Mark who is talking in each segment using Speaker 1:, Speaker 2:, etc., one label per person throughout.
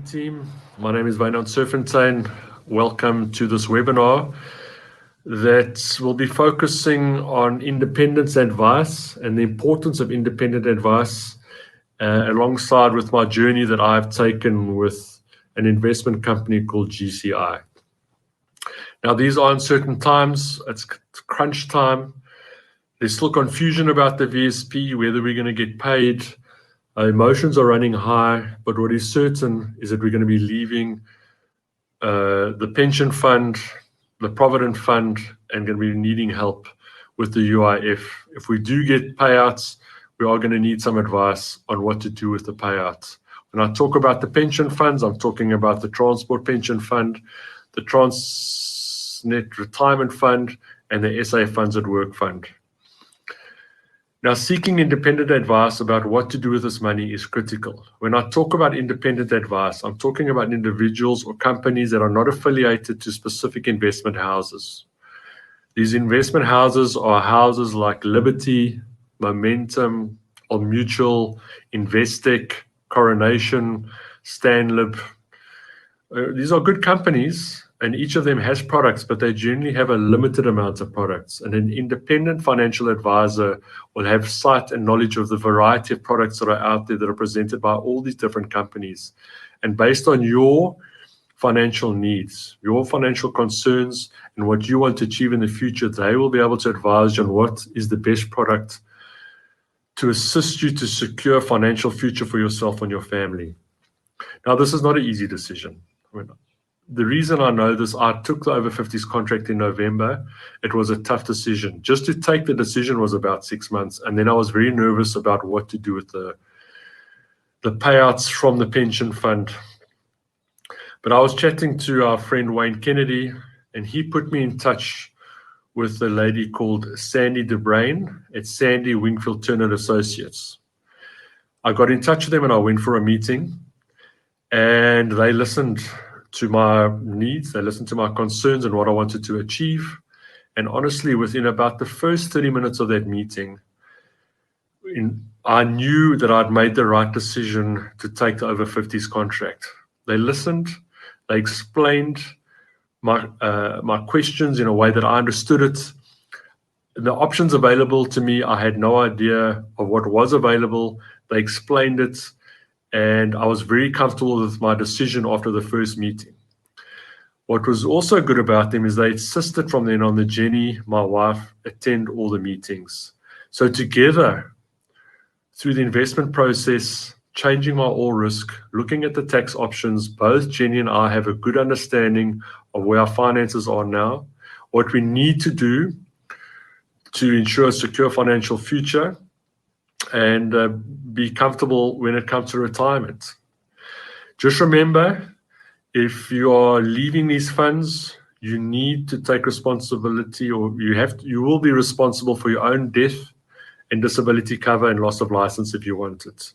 Speaker 1: morning, team. My name is Wynand Serfontein. Welcome to this webinar that will be focusing on independence advice and the importance of independent advice alongside with my journey that I've taken with an investment company called GCI. Now, these are uncertain times. It's crunch time. There's still confusion about the VSP, whether we're going to get paid. Our emotions are running high, but what is certain is that we're going to be leaving the pension fund, the provident fund, and going to be needing help with the UIF. If we do get payouts, we are going to need some advice on what to do with the payouts. When I talk about the pension funds, I'm talking about the Transport Pension Fund, the Transnet Retirement Fund, and the SA Funds at Work Fund. Now, seeking independent advice about what to do with this money is critical. When I talk about independent advice, I'm talking about individuals or companies that are not affiliated to specific investment houses. These investment houses are houses like Liberty, Momentum, Old Mutual, Investec, Coronation, Stanlib. These are good companies, and each of them has products, but they generally have a limited amount of products. And an independent financial advisor will have sight and knowledge of the variety of products that are out there that are presented by all these different companies. And based on your financial needs, your financial concerns, and what you want to achieve in the future, they will be able to advise you on what is the best product to assist you to secure a financial future for yourself and your family. Now, this is not an easy decision. The reason I know this, I took the over 50s contract in November. It was a tough decision. Just to take the decision was about 6 months. And then I was very nervous about what to do with the payouts from the pension fund. But I was chatting to our friend Wayne Kennedy, and he put me in touch with a lady called Sandy de Bruyn at Sandy Wingfield Turner Associates. I got in touch with them and I went for a meeting, and they listened to my needs, they listened to my concerns and what I wanted to achieve. And honestly, within about the first 30 minutes of that meeting, I knew that I'd made the right decision to take the over 50s contract. They listened, they explained my questions in a way that I understood it. The options available to me, I had no idea of what was available. They explained it, and I was very comfortable with my decision after the first meeting. What was also good about them is they insisted from then on that Jenny, my wife, attend all the meetings. So together, through the investment process, changing my all risk, looking at the tax options, both Jenny and I have a good understanding of where our finances are now, what we need to do to ensure a secure financial future, and be comfortable when it comes to retirement. Just remember, if you are leaving these funds, you need to take responsibility, or you will be responsible for your own death and disability cover and loss of license if you want it.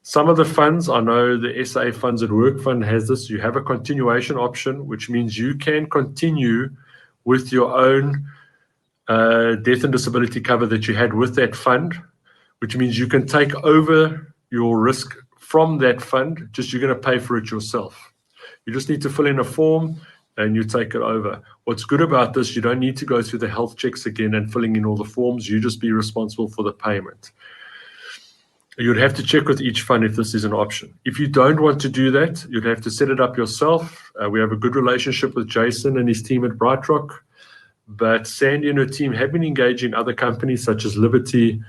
Speaker 1: Some of the funds, I know the SA Funds at Work Fund has this, you have a continuation option, which means you can continue with your own death and disability cover that you had with that fund, which means you can take over your risk from that fund, just you're going to pay for it yourself. You just need to fill in a form and you take it over. What's good about this, you don't need to go through the health checks again and filling in all the forms. You just be responsible for the payment. You'd have to check with each fund if this is an option. If you don't want to do that, you'd have to set it up yourself. We have a good relationship with Jason and his team at BrightRock, but Sandy and her team have been engaging other companies such as Liberty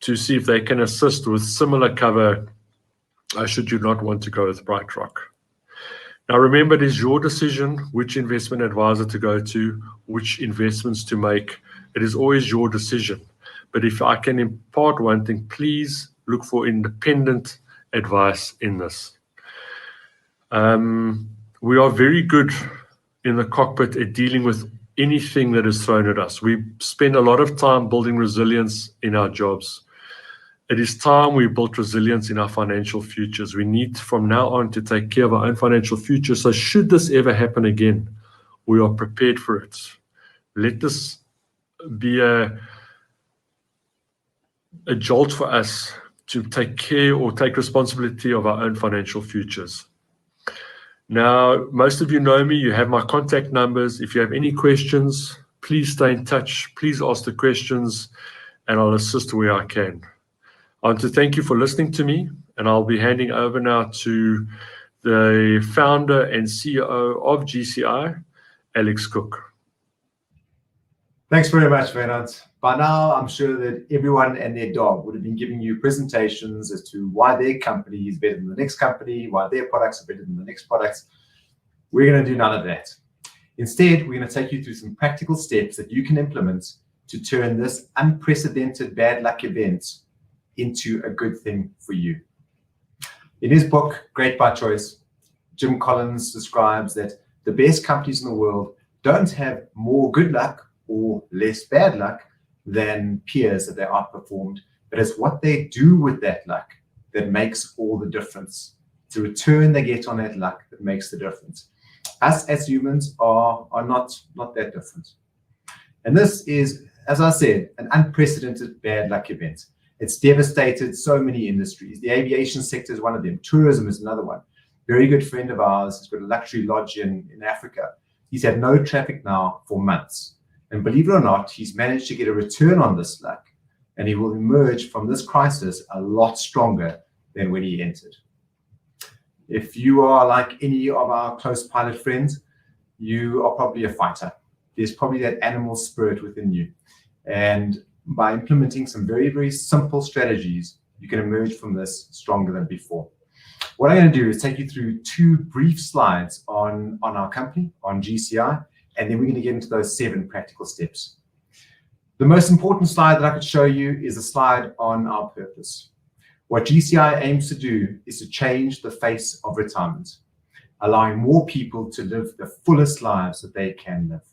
Speaker 1: to see if they can assist with similar cover should you not want to go with BrightRock. Now remember, it is your decision which investment advisor to go to, which investments to make. It is always your decision. But if I can impart one thing, please look for independent advice in this. We are very good in the cockpit at dealing with anything that is thrown at us. We spend a lot of time building resilience in our jobs. It is time we built resilience in our financial futures. We need from now on to take care of our own financial future. So should this ever happen again, we are prepared for it. Let this be a jolt for us to take care or take responsibility of our own financial futures. Now, most of you know me, you have my contact numbers. If you have any questions, please stay in touch. Please ask the questions and I'll assist where I can. I want to thank you for listening to me, and I'll be handing over now to the founder and CEO of GCI, Alex Cook.
Speaker 2: Thanks very much, Wynand. By now, I'm sure that everyone and their dog would have been giving you presentations as to why their company is better than the next company, why their products are better than the next products. We're going to do none of that. Instead, we're going to take you through some practical steps that you can implement to turn this unprecedented bad luck event into a good thing for you. In his book, Great by Choice, Jim Collins describes that the best companies in the world don't have more good luck or less bad luck than peers that they outperformed, but it's what they do with that luck that makes all the difference. It's the return they get on that luck that makes the difference. Us as humans are not that different. And this is, as I said, an unprecedented bad luck event. It's devastated so many industries. The aviation sector is one of them. Tourism is another one. Very good friend of ours has got a luxury lodge in Africa. He's had no traffic now for months. And believe it or not, he's managed to get a return on this luck, and he will emerge from this crisis a lot stronger than when he entered. If you are like any of our close pilot friends, you are probably a fighter. There's probably that animal spirit within you. And by implementing some very, very simple strategies, you can emerge from this stronger than before. What I'm going to do is take you through 2 brief slides on our company, on GCI, and then we're going to get into those 7 practical steps. The most important slide that I could show you is a slide on our purpose. What GCI aims to do is to change the face of retirement, allowing more people to live the fullest lives that they can live.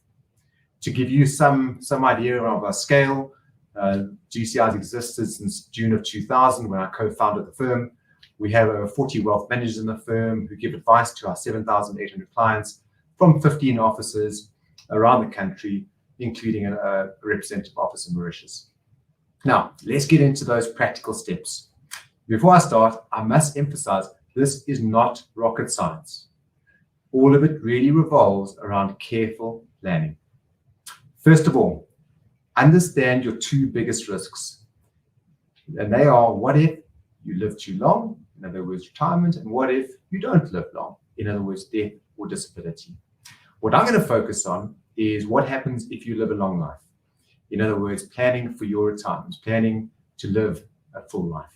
Speaker 2: To give you some idea of our scale, GCI has existed since June of 2000 when I co-founded the firm. We have over 40 wealth managers in the firm who give advice to our 7,800 clients from 15 offices around the country, including a representative office in Mauritius. Now, let's get into those practical steps. Before I start, I must emphasize this is not rocket science. All of it really revolves around careful planning. First of all, understand your 2 biggest risks. And they are, what if you live too long, in other words, retirement, and what if you don't live long, in other words, death or disability. What I'm going to focus on is what happens if you live a long life. In other words, planning for your retirement, planning to live a full life.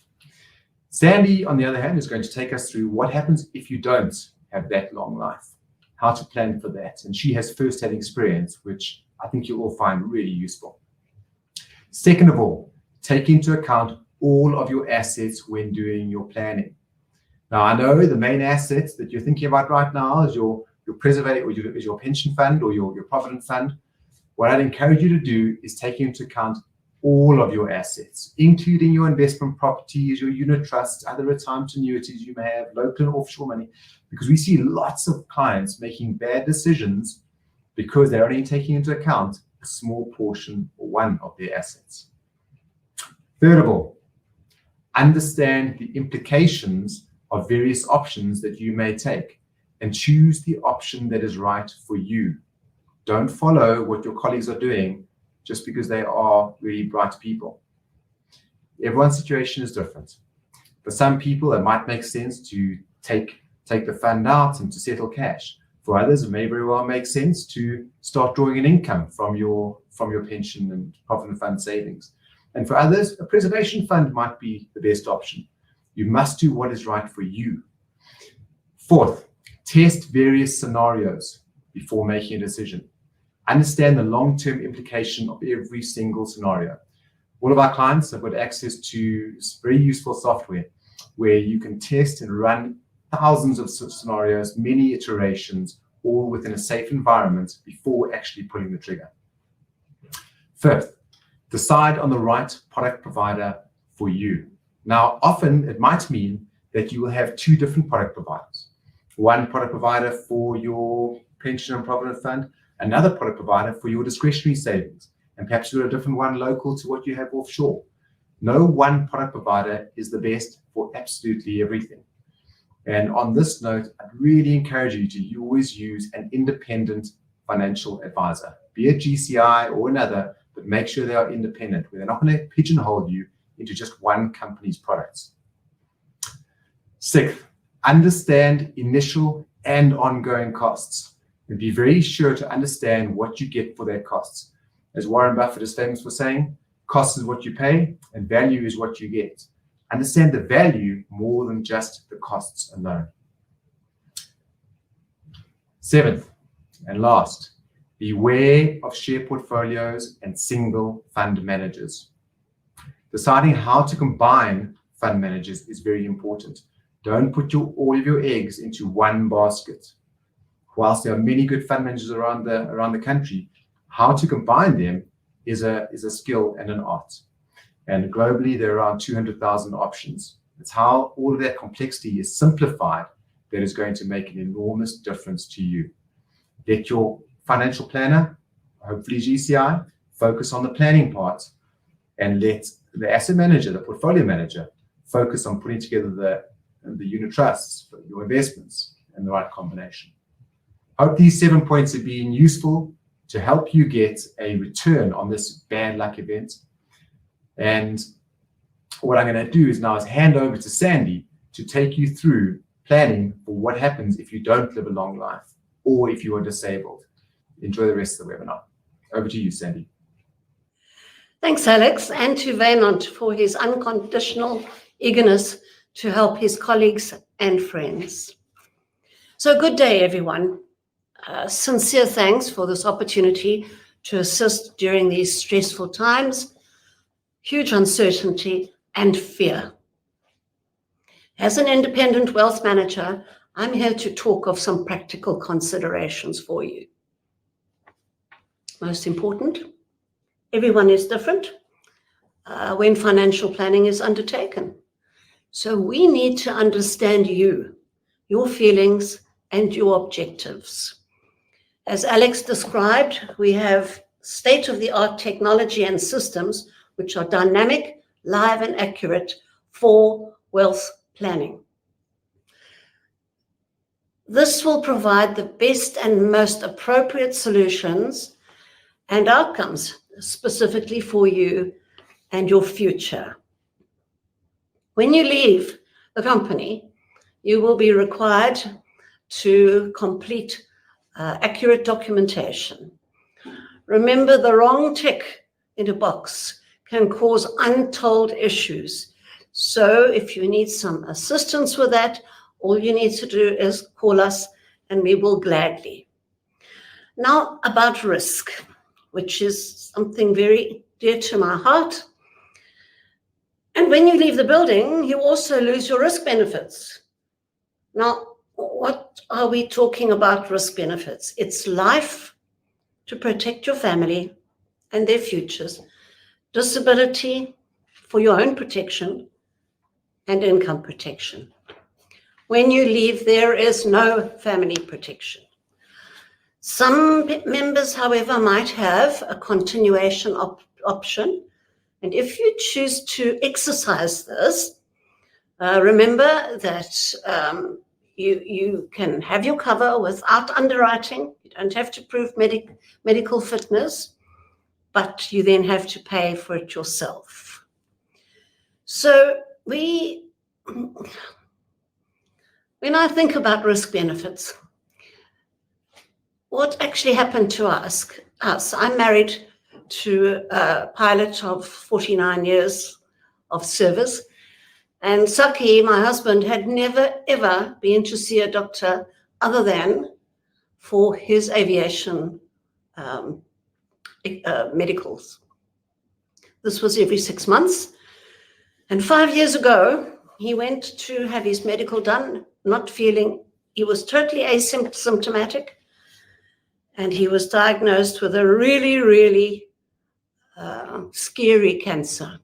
Speaker 2: Sandy, on the other hand, is going to take us through what happens if you don't have that long life, how to plan for that. And she has first-hand experience, which I think you'll all find really useful. Second of all, take into account all of your assets when doing your planning. Now, I know the main assets that you're thinking about right now is your preservative, or your pension fund or your provident fund. What I'd encourage you to do is take into account all of your assets, including your investment properties, your unit trusts, other retirement annuities you may have, local and offshore money, because we see lots of clients making bad decisions because they're only taking into account a small portion or one of their assets. Third of all, understand the implications of various options that you may take and choose the option that is right for you. Don't follow what your colleagues are doing just because they are really bright people. Everyone's situation is different. For some people, it might make sense to take the fund out and to settle cash. For others, it may very well make sense to start drawing an income from your pension and provident fund savings. And for others, a preservation fund might be the best option. You must do what is right for you. Fourth, test various scenarios before making a decision. Understand the long-term implication of every single scenario. All of our clients have got access to very useful software where you can test and run thousands of scenarios, many iterations, all within a safe environment before actually pulling the trigger. Fifth, decide on the right product provider for you. Now, often it might mean that you will have 2 different product providers. One product provider for your pension and provident fund, another product provider for your discretionary savings, and perhaps you've got a different one local to what you have offshore. No one product provider is the best for absolutely everything. And on this note, I'd really encourage you to always use an independent financial advisor, be it GCI or another, but make sure they are independent, where they're not going to pigeonhole you into just one company's products. Sixth, understand initial and ongoing costs, and be very sure to understand what you get for their costs. As Warren Buffett is famous for saying, cost is what you pay and value is what you get. Understand the value more than just the costs alone. Seventh and last, beware of share portfolios and single fund managers. Deciding how to combine fund managers is very important. Don't put all of your eggs into one basket. Whilst there are many good fund managers around the country, how to combine them is a skill and an art. And globally, there are around 200,000 options. It's how all of that complexity is simplified that is going to make an enormous difference to you. Let your financial planner, hopefully GCI, focus on the planning part, and let the asset manager, the portfolio manager, focus on putting together the unit trusts for your investments and the right combination. I hope these 7 points have been useful to help you get a return on this bad luck event. And what I'm going to do is hand over to Sandy to take you through planning for what happens if you don't live a long life or if you are disabled. Enjoy the rest of the webinar. Over to you, Sandy.
Speaker 3: Thanks, Alex, and to Wynand for his unconditional eagerness to help his colleagues and friends. So good day, everyone. Sincere thanks for this opportunity to assist during these stressful times, huge uncertainty and fear. As an independent wealth manager, I'm here to talk of some practical considerations for you. Most important, everyone is different when financial planning is undertaken. So we need to understand you, your feelings, and your objectives. As Alex described, we have state-of-the-art technology and systems which are dynamic, live, and accurate for wealth planning. This will provide the best and most appropriate solutions and outcomes specifically for you and your future. When you leave the company, you will be required to complete accurate documentation. Remember, the wrong tick in a box can cause untold issues. So if you need some assistance with that, all you need to do is call us and we will gladly. Now about risk, which is something very dear to my heart. And when you leave the building, you also lose your risk benefits. Now, what are we talking about risk benefits? It's life to protect your family and their futures, disability for your own protection, and income protection. When you leave, there is no family protection. Some members, however, might have a continuation option. And if you choose to exercise this, remember that you can have your cover without underwriting. You don't have to prove medical fitness, but you then have to pay for it yourself. So when I think about risk benefits, what actually happened to us? I'm married to a pilot of 49 years of service. And Saki, my husband, had never, ever been to see a doctor other than for his aviation medicals. This was every 6 months. And 5 years ago, he went to have his medical done, not feeling, he was totally asymptomatic. And he was diagnosed with a really, really scary cancer.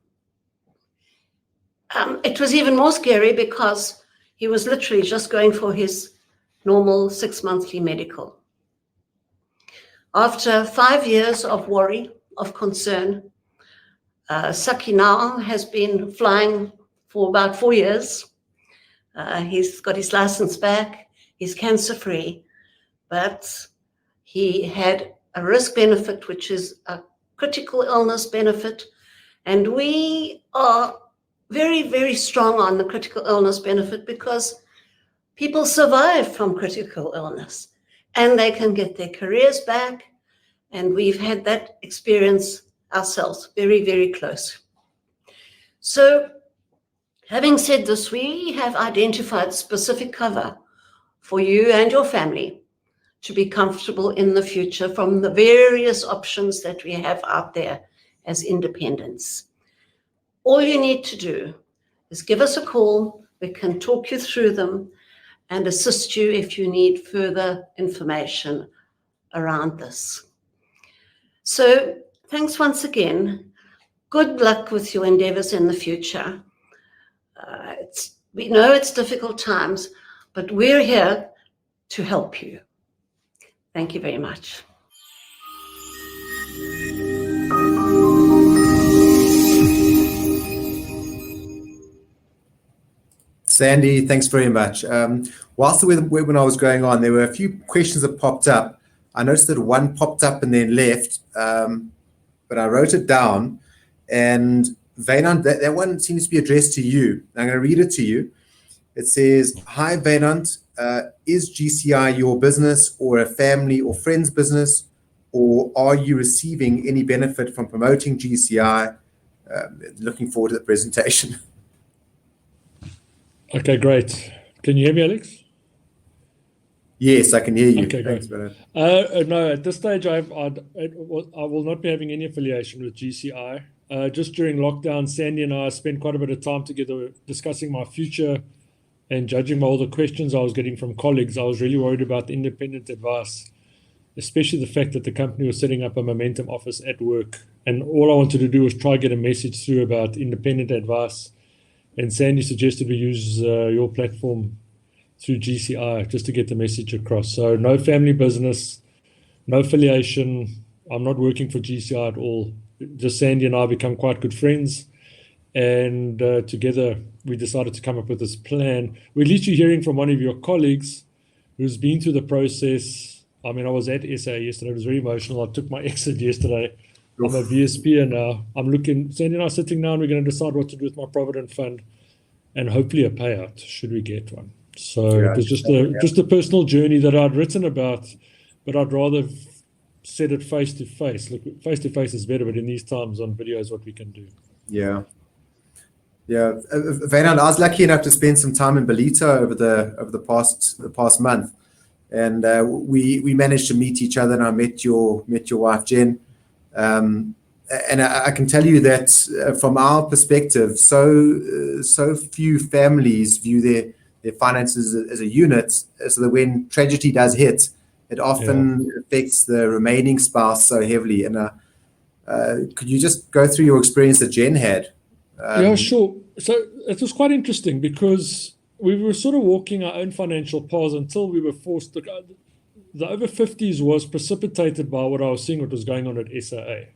Speaker 3: It was even more scary because he was literally just going for his normal 6-monthly medical. After 5 years of worry, of concern, Saki now has been flying for about 4 years He's got his license back. He's cancer-free, but he had a risk benefit, which is a critical illness benefit. And we are very, very strong on the critical illness benefit because people survive from critical illness and they can get their careers back. And we've had that experience ourselves, very, very close. So having said this, we have identified specific cover for you and your family to be comfortable in the future from the various options that we have out there as independents. All you need to do is give us a call. We can talk you through them and assist you if you need further information around this. So thanks once again. Good luck with your endeavors in the future. We know it's difficult times, but we're here to help you. Thank you very much.
Speaker 2: Sandy, thanks very much. Whilst the webinar was going on, there were a few questions that popped up. I noticed that one popped up and then left, but I wrote it down. And Wynand, that one seems to be addressed to you. I'm going to read it to you. It says, "Hi Wynand, is GCI your business or a family or friend's business, or are you receiving any benefit from promoting GCI? Looking forward to the presentation."
Speaker 1: Okay, great. Can you hear me, Alex?
Speaker 2: Yes, I can hear you.
Speaker 1: Okay,
Speaker 2: Thanks,
Speaker 1: great.
Speaker 2: Wynand.
Speaker 1: No, at this stage, I will not be having any affiliation with GCI. Just during lockdown, Sandy and I spent quite a bit of time together discussing my future, and judging by all the questions I was getting from colleagues, I was really worried about independent advice, especially the fact that the company was setting up a Momentum office at work. And all I wanted to do was try to get a message through about independent advice. And Sandy suggested we use your platform through GCI just to get the message across. So no family business, no affiliation. I'm not working for GCI at all. Just Sandy and I become quite good friends. And together we decided to come up with this plan. We're literally hearing from one of your colleagues who's been through the process. I mean, I was at SA yesterday. It was very emotional. I took my exit yesterday. I'm a VSP now. Sandy and I are sitting now and we're going to decide what to do with my Provident Fund and hopefully a payout should we get one. So it was just a personal journey that I'd written about, but I'd rather said it face to face. Look, face to face is better, but in these times on video is what we can do.
Speaker 2: Yeah. Wynand, I was lucky enough to spend some time in Belito over the past month, and we managed to meet each other, and I met your wife Jen. And I can tell you that from our perspective, so few families view their finances as a unit, so that when tragedy does hit, it often affects the remaining spouse so heavily. And could you just go through your experience that Jen had?
Speaker 1: Yeah, sure. So it was quite interesting because we were sort of walking our own financial paths until we were forced to go. The over 50s was precipitated by what I was seeing, what was going on at SAA.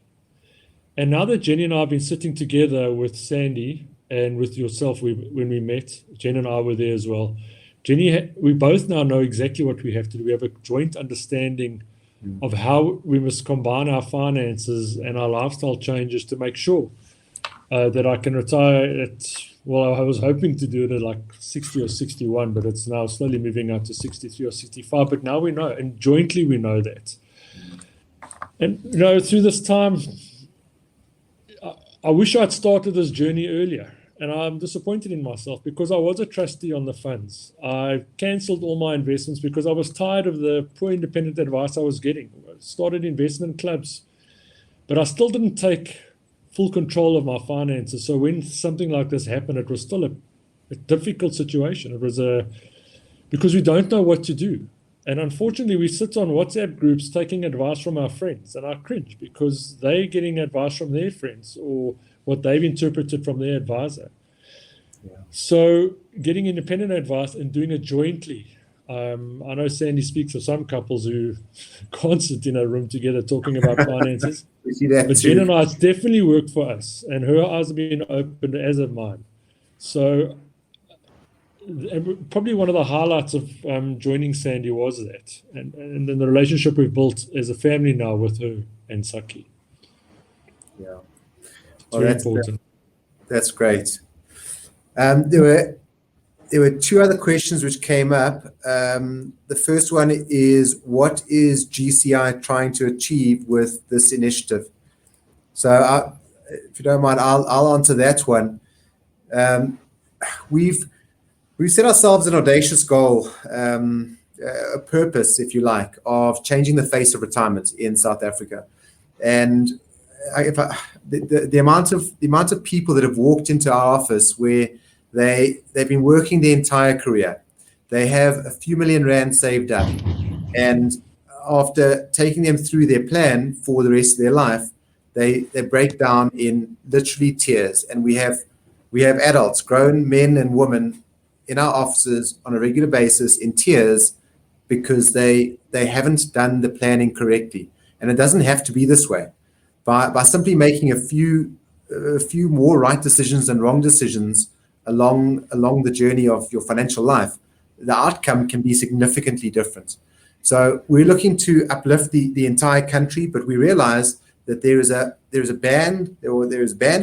Speaker 1: And now that Jenny and I have been sitting together with Sandy and with yourself, when we met, Jen and I were there as well. Jenny, we both now know exactly what we have to do. We have a joint understanding of how we must combine our finances and our lifestyle changes to make sure that I can retire at, well, I was hoping to do it at like 60 or 61, but it's now slowly moving up to 63 or 65. But now we know, and jointly we know that. And, through this time, I wish I'd started this journey earlier. And I'm disappointed in myself because I was a trustee on the funds. I cancelled all my investments because I was tired of the poor independent advice I was getting. I started investment clubs, but I still didn't take full control of my finances. So when something like this happened, it was still a difficult situation. It was because we don't know what to do. And unfortunately, we sit on WhatsApp groups taking advice from our friends, and I cringe because they're getting advice from their friends or what they've interpreted from their advisor. Yeah. So getting independent advice and doing it jointly. I know Sandy speaks of some couples who can't sit in a room together talking about finances.
Speaker 2: We see that
Speaker 1: but
Speaker 2: too.
Speaker 1: Jen and I, it's definitely worked for us, and her eyes have been opened as have mine. So probably one of the highlights of joining Sandy was that, and then the relationship we've built as a family now with her and Saki.
Speaker 2: Yeah.
Speaker 1: It's very important.
Speaker 2: That's great. There were two other questions which came up. The first one is, what is GCI trying to achieve with this initiative? So if you don't mind, I'll answer that one. We've set ourselves an audacious goal, a purpose, if you like, of changing the face of retirement in South Africa. And the amount of people that have walked into our office where they've been working their entire career, they have a few million rand saved up, and after taking them through their plan for the rest of their life, they break down in literally tears. And we have adults, grown men and women, in our offices on a regular basis in tears because they haven't done the planning correctly. And it doesn't have to be this way. By simply making a few more right decisions than wrong decisions along the journey of your financial life, the outcome can be significantly different. So we're looking to uplift the entire country, but we realize that there is a band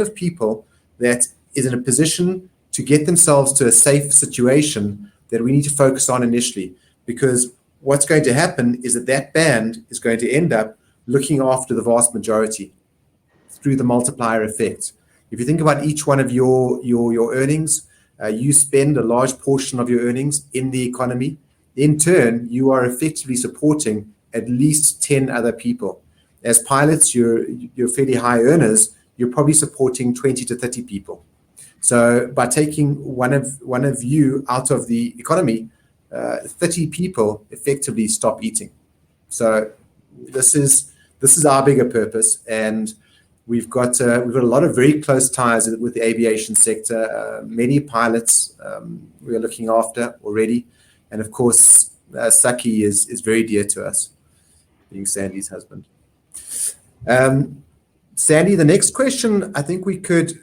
Speaker 2: of people that is in a position to get themselves to a safe situation that we need to focus on initially, because what's going to happen is that band is going to end up looking after the vast majority through the multiplier effect. If you think about each one of your earnings, you spend a large portion of your earnings in the economy. In turn, you are effectively supporting at least 10 other people. As pilots, you're fairly high earners. You're probably supporting 20 to 30 people. So by taking one of you out of the economy, 30 people effectively stop eating. So this is our bigger purpose, and we've got a lot of very close ties with the aviation sector. Many pilots we are looking after already, and of course, Saki is very dear to us, being Sandy's husband. Sandy, the next question I think we could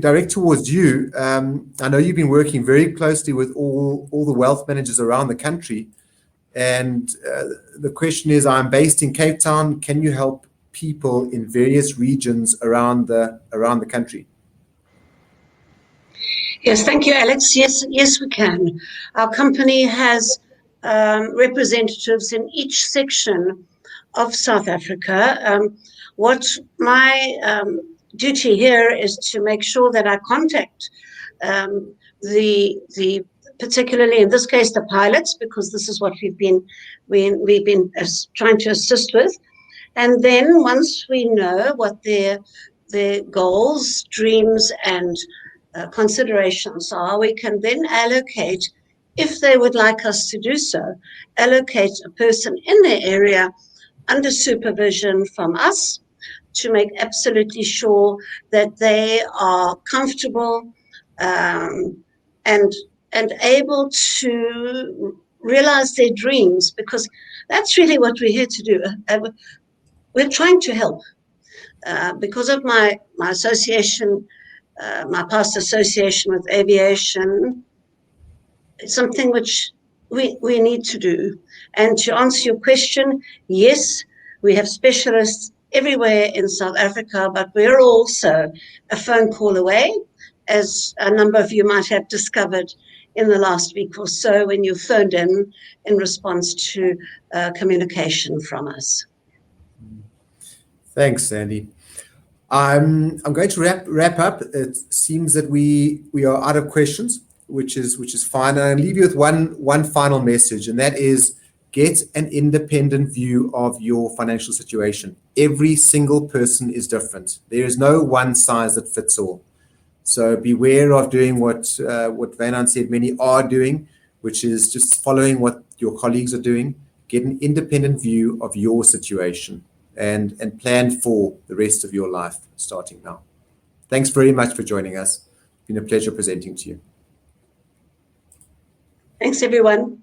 Speaker 2: direct towards you. I know you've been working very closely with all the wealth managers around the country, and the question is, I'm based in Cape Town. Can you help people in various regions around the country?
Speaker 3: Yes, thank you, Alex. Yes, we can. Our company has representatives in each section of South Africa. What my duty here is to make sure that I contact the particularly in this case the pilots, because this is what we've been trying to assist with. And then once we know what their goals, dreams, and considerations are, we can then allocate, if they would like us to do so, allocate a person in their area under supervision from us to make absolutely sure that they are comfortable and able to realize their dreams, because that's really what we're here to do. We're trying to help. Because of my association, my past association with aviation, it's something which we need to do. And to answer your question, yes, we have specialists everywhere in South Africa, but we're also a phone call away, as a number of you might have discovered in the last week or so when you phoned in response to communication from us.
Speaker 2: Thanks, Sandy. I'm going to wrap up. It seems that we are out of questions, which is fine. And I'll leave you with one final message, and that is, get an independent view of your financial situation. Every single person is different. There is no one size that fits all. So beware of doing what Wynand said many are doing, which is just following what your colleagues are doing. Get an independent view of your situation and plan for the rest of your life starting now. Thanks very much for joining us. It's been a pleasure presenting to you.
Speaker 3: Thanks, everyone.